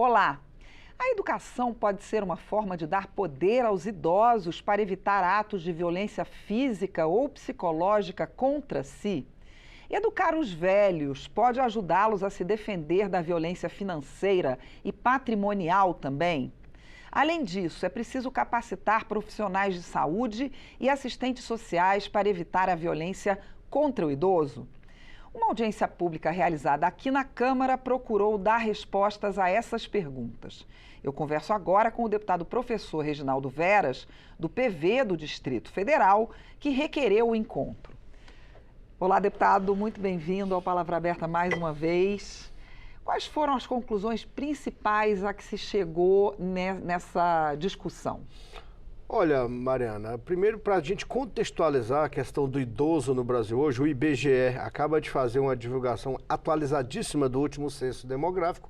Olá! A educação pode ser uma forma de dar poder aos idosos para evitar atos de violência física ou psicológica contra si? Educar os velhos pode ajudá-los a se defender da violência financeira e patrimonial também? Além disso, é preciso capacitar profissionais de saúde e assistentes sociais para evitar a violência contra o idoso? Uma audiência pública realizada aqui na Câmara procurou dar respostas a essas perguntas. Eu converso agora com o deputado professor Reginaldo Veras, do PV do Distrito Federal, que requereu o encontro. Olá, deputado, muito bem-vindo ao Palavra Aberta mais uma vez. Quais foram as conclusões principais a que se chegou nessa discussão? Olha, Mariana, primeiro para a gente contextualizar a questão do idoso no Brasil hoje, o IBGE acaba de fazer uma divulgação atualizadíssima do último censo demográfico,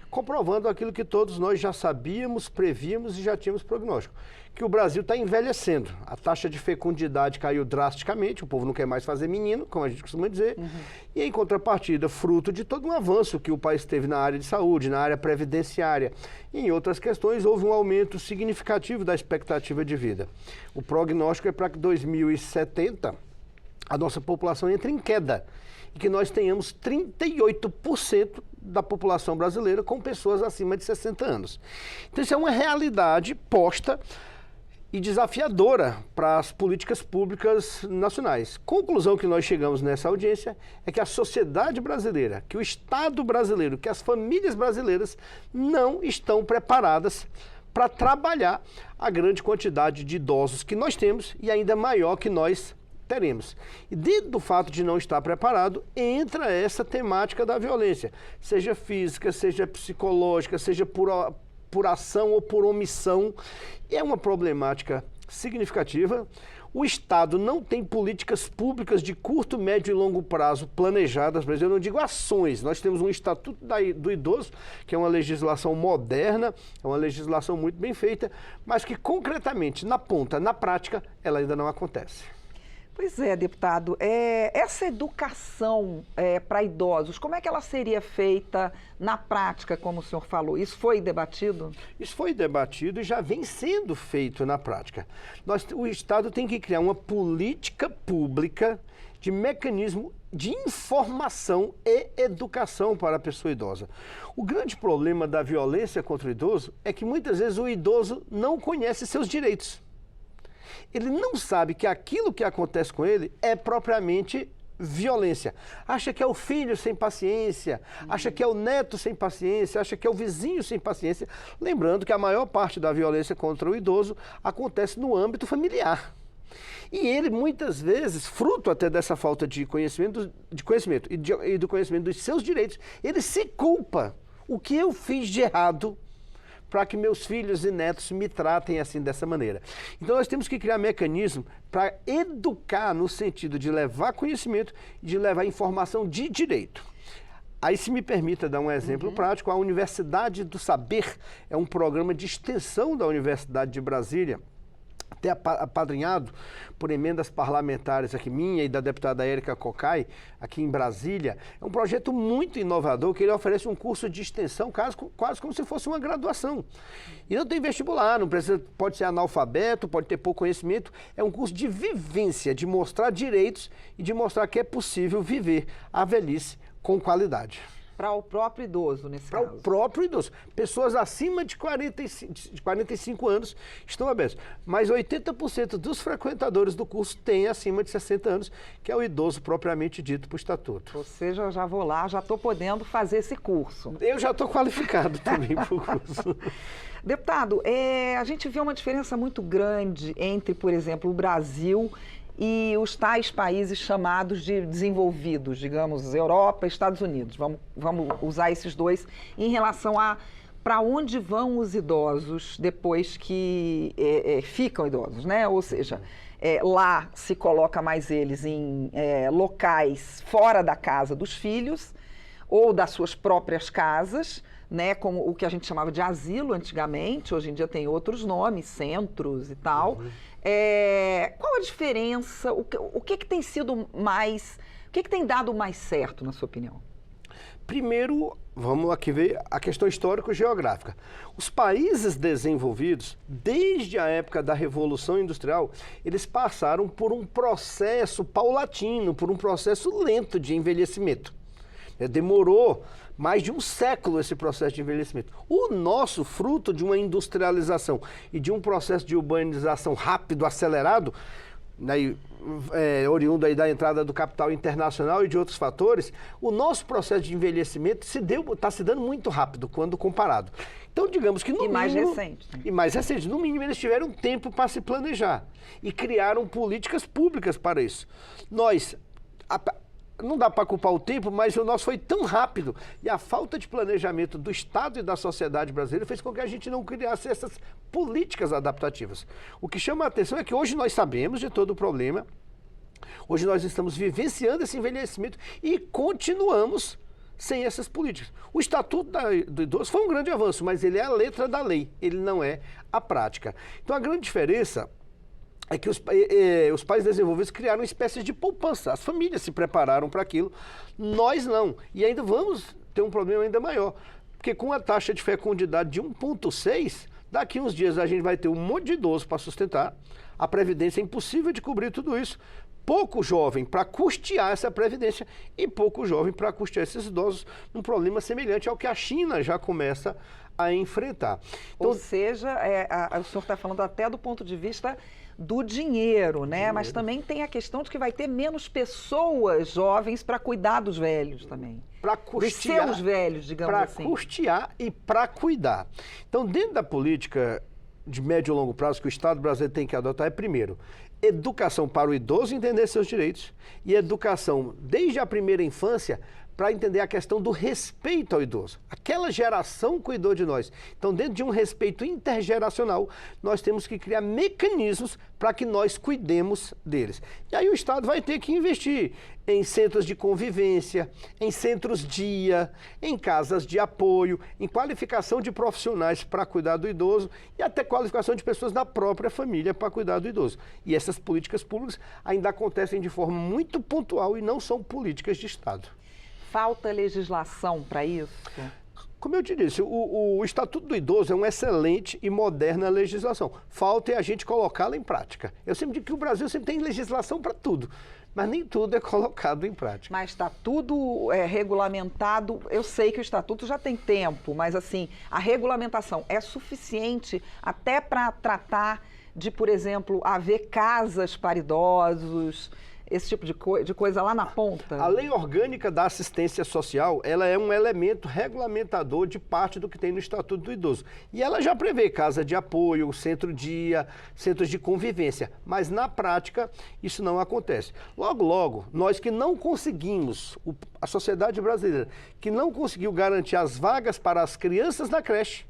comprovando aquilo que todos nós já sabíamos, prevíamos e já tínhamos prognóstico, que o Brasil está envelhecendo. A taxa de fecundidade caiu drasticamente, o povo não quer mais fazer menino, como a gente costuma dizer, e em contrapartida, fruto de todo um avanço que o país teve na área de saúde, na área previdenciária e em outras questões, houve um aumento significativo da expectativa de vida. O prognóstico é para que 2070 a nossa população entre em queda e que nós tenhamos 38% da população brasileira com pessoas acima de 60 anos. Então isso é uma realidade posta e desafiadora para as políticas públicas nacionais. Conclusão que nós chegamos nessa audiência é que a sociedade brasileira, que o Estado brasileiro, que as famílias brasileiras não estão preparadas para trabalhar a grande quantidade de idosos que nós temos e ainda maior que nós teremos. E dentro do fato de não estar preparado, entra essa temática da violência, seja física, seja psicológica, seja por ação ou por omissão. É uma problemática significativa. O Estado não tem políticas públicas de curto, médio e longo prazo planejadas, mas eu não digo ações. Nós temos um Estatuto do Idoso, que é uma legislação moderna, é uma legislação muito bem feita, mas que concretamente, na ponta, na prática, ela ainda não acontece. Pois é, deputado. Essa educação para idosos, como é que ela seria feita na prática, como o senhor falou? Isso foi debatido? Isso foi debatido e já vem sendo feito na prática. O Estado tem que criar uma política pública de mecanismo de informação e educação para a pessoa idosa. O grande problema da violência contra o idoso é que muitas vezes o idoso não conhece seus direitos. Ele não sabe que aquilo que acontece com ele é propriamente violência. Acha que é o filho sem paciência, acha que é o neto sem paciência, acha que é o vizinho sem paciência. Lembrando que a maior parte da violência contra o idoso acontece no âmbito familiar. E ele, muitas vezes, fruto até dessa falta de conhecimento e do conhecimento dos seus direitos, ele se culpa. O que eu fiz de errado para que meus filhos e netos me tratem assim, dessa maneira? Então nós temos que criar mecanismo para educar no sentido de levar conhecimento e de levar informação de direito. Aí, se me permita dar um exemplo prático, a Universidade do Saber é um programa de extensão da Universidade de Brasília, até apadrinhado por emendas parlamentares aqui minha e da deputada Érica Cocai, aqui em Brasília. É um projeto muito inovador, que ele oferece um curso de extensão quase como se fosse uma graduação. E não tem vestibular, não precisa, pode ser analfabeto, pode ter pouco conhecimento. É um curso de vivência, de mostrar direitos e de mostrar que é possível viver a velhice com qualidade. Para o próprio idoso, nesse caso. Para o próprio idoso. Pessoas acima de 45 anos estão abertas. Mas 80% dos frequentadores do curso têm acima de 60 anos, que é o idoso propriamente dito por estatuto. Ou seja, eu já vou lá, já estou podendo fazer esse curso. Eu já estou qualificado também para o curso. Deputado, a gente vê uma diferença muito grande entre, por exemplo, o Brasil e os tais países chamados de desenvolvidos, digamos, Europa e Estados Unidos. Vamos usar esses dois em relação a para onde vão os idosos depois que ficam idosos, né? Ou seja, lá se coloca mais eles em locais fora da casa dos filhos ou das suas próprias casas, né, como o que a gente chamava de asilo antigamente, hoje em dia tem outros nomes, centros e tal. Qual a diferença? O que tem sido mais... O que tem dado mais certo, na sua opinião? Primeiro, vamos aqui ver a questão histórico-geográfica. Os países desenvolvidos, desde a época da Revolução Industrial, eles passaram por um processo paulatino, por um processo lento de envelhecimento. Demorou mais de um século esse processo de envelhecimento. O nosso, fruto de uma industrialização e de um processo de urbanização rápido, acelerado, né, oriundo aí da entrada do capital internacional e de outros fatores, o nosso processo de envelhecimento está se dando muito rápido quando comparado. Então, digamos que no mínimo... mais recente. E mais recente. No mínimo, eles tiveram tempo para se planejar e criaram políticas públicas para isso. Não dá para culpar o tempo, mas o nosso foi tão rápido e a falta de planejamento do Estado e da sociedade brasileira fez com que a gente não criasse essas políticas adaptativas. O que chama a atenção é que hoje nós sabemos de todo o problema, hoje nós estamos vivenciando esse envelhecimento e continuamos sem essas políticas. O Estatuto do Idoso foi um grande avanço, mas ele é a letra da lei, ele não é a prática. Então a grande diferença é que os países desenvolvidos criaram uma espécie de poupança. As famílias se prepararam para aquilo, nós não. E ainda vamos ter um problema ainda maior, porque com a taxa de fecundidade de 1,6, daqui uns dias a gente vai ter um monte de idoso para sustentar, a Previdência é impossível de cobrir tudo isso, pouco jovem para custear essa Previdência e pouco jovem para custear esses idosos, um problema semelhante ao que a China já começa a enfrentar. Então, ou seja, o senhor está falando até do ponto de vista do dinheiro, né? Mas também tem a questão de que vai ter menos pessoas jovens para cuidar dos velhos também. Para custear. Dos seus velhos, digamos assim. Para custear e para cuidar. Então, dentro da política de médio e longo prazo que o Estado brasileiro tem que adotar é, primeiro, educação para o idoso entender seus direitos e educação desde a primeira infância para entender a questão do respeito ao idoso. Aquela geração cuidou de nós. Então, dentro de um respeito intergeracional, nós temos que criar mecanismos para que nós cuidemos deles. E aí o Estado vai ter que investir em centros de convivência, em centros-dia, em casas de apoio, em qualificação de profissionais para cuidar do idoso e até qualificação de pessoas da própria família para cuidar do idoso. E essas políticas públicas ainda acontecem de forma muito pontual e não são políticas de Estado. Falta legislação para isso? Como eu te disse, o Estatuto do Idoso é uma excelente e moderna legislação. Falta é a gente colocá-la em prática. Eu sempre digo que o Brasil sempre tem legislação para tudo, mas nem tudo é colocado em prática. Mas está tudo regulamentado. Eu sei que o Estatuto já tem tempo, mas assim, a regulamentação é suficiente até para tratar de, por exemplo, haver casas para idosos, esse tipo de coisa lá na ponta? A Lei Orgânica da Assistência Social, ela é um elemento regulamentador de parte do que tem no Estatuto do Idoso. E ela já prevê casa de apoio, centro-dia, centros de convivência. Mas, na prática, isso não acontece. Logo, logo, nós que não conseguimos, a sociedade brasileira, que não conseguiu garantir as vagas para as crianças na creche,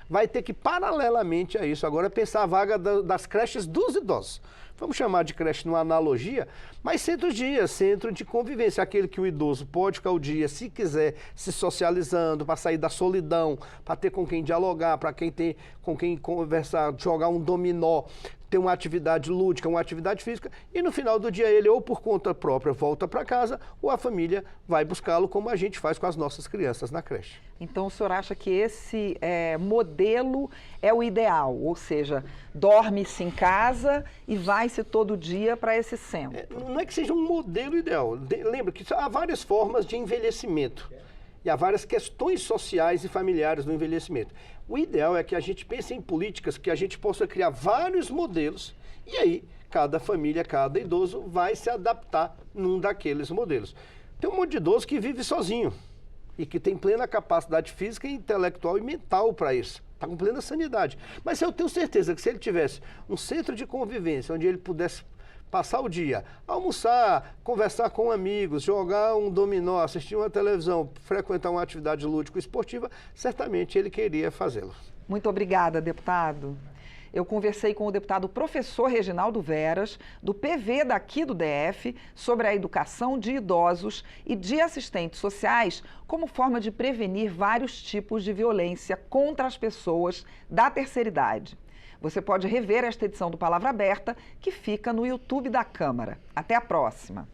vai ter que, paralelamente a isso, agora pensar a vaga das creches dos idosos. Vamos chamar de creche numa analogia, mas centro-dia, centro de convivência, aquele que o idoso pode ficar o dia, se quiser, se socializando, para sair da solidão, para ter com quem dialogar, para quem ter com quem conversar, jogar um dominó, ter uma atividade lúdica, uma atividade física, e no final do dia ele ou por conta própria volta para casa, ou a família vai buscá-lo, como a gente faz com as nossas crianças na creche. Então o senhor acha que esse modelo é o ideal, ou seja, dorme-se em casa e vai-se todo dia para esse centro? Não é que seja um modelo ideal. Lembra que há várias formas de envelhecimento e há várias questões sociais e familiares no envelhecimento. O ideal é que a gente pense em políticas que a gente possa criar vários modelos e aí cada família, cada idoso vai se adaptar num daqueles modelos. Tem um monte de idoso que vive sozinho e que tem plena capacidade física, intelectual e mental para isso. Está com plena sanidade. Mas eu tenho certeza que se ele tivesse um centro de convivência onde ele pudesse passar o dia, almoçar, conversar com amigos, jogar um dominó, assistir uma televisão, frequentar uma atividade lúdico-esportiva, certamente ele queria fazê-lo. Muito obrigada, deputado. Eu conversei com o deputado professor Reginaldo Veras, do PV daqui do DF, sobre a educação de idosos e de assistentes sociais como forma de prevenir vários tipos de violência contra as pessoas da terceira idade. Você pode rever esta edição do Palavra Aberta, que fica no YouTube da Câmara. Até a próxima!